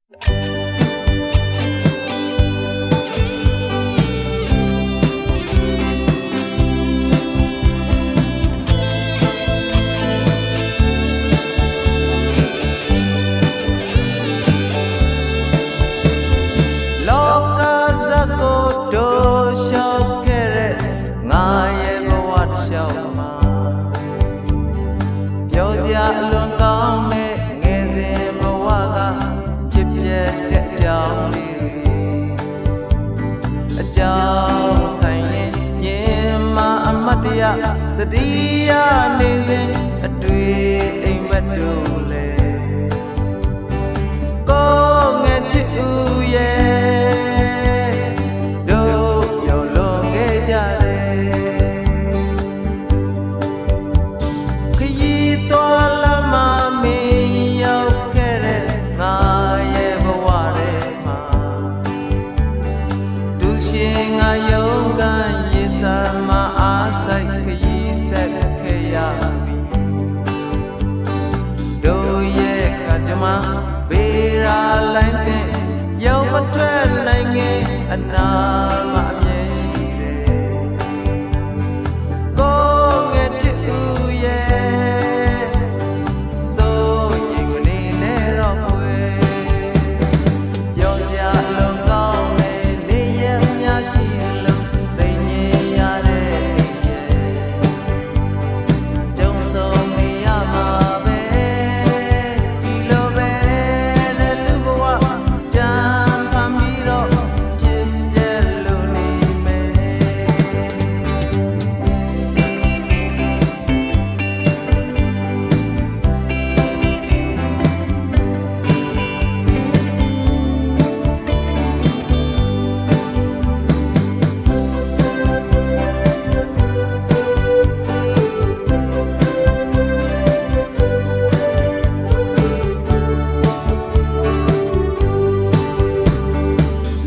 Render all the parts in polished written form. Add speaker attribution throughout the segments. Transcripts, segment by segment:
Speaker 1: ပြောစရာအလွန်ကောင်းတဲ့ငယ်စဉ်ဘဝကဖြစ်ပျက်တဲ့အကြောင်းလေးတွေအကြောင်းဆိုင်ရင်ပြင်မာအမတ်တရားသတိရနေစဉ်အတွေ့အိမ်မက်တို့လေကိုငယ်ချစ်သူရဲ့တို့ပြောလို့ခဲ့ကြတယ်ခရီးသွားလာမမင်းရောက်ခဲ့တဲ့ငါရဲ့ဘဝထဲမှာသူရှင်ငါယုံကန်ရေးစားမအားဆိုင်ခရီးဆက်ခဲ့ရပြီတို့ရဲ့ကကြမ္မာဘေးရာလိုက်တဲ့ရောက်မထွက်နိုင်ခင်အနာမအမြဲရှိတယ်ကိုငယ်ချစ်သူရဲ့စိုးရိမ်မနေနဲ့တော့ကွယ်ပြောစရာအလွန်ကောင်းတဲ့နေရများရှိလို့စိတ်ငြိမ်ရတဲ့ရဲ့ကြုံဆုံးနေရမှာပဲဒီလိုပဲတဲ့လူဘဝကြံဖန်ပြီးတော့ဖြစ်ပြလို့နေမယ်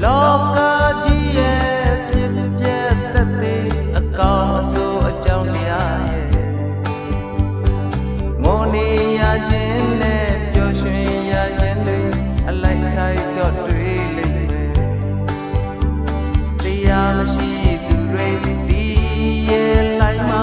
Speaker 1: လောကကြီးရဲ့ဖြစ်ပျက်သက်သေအကောင်အဆိုးအကြောင်းတရားရဲ့ငိုနေရခြင်းနဲ့ပျော်ရွှင်ရခြင်းတွေအလိုက်ထိုက်တော့တွေ့လိမ့်မယ်တရားမရှိသူတွေဒီရဲ့လိုက်မှာ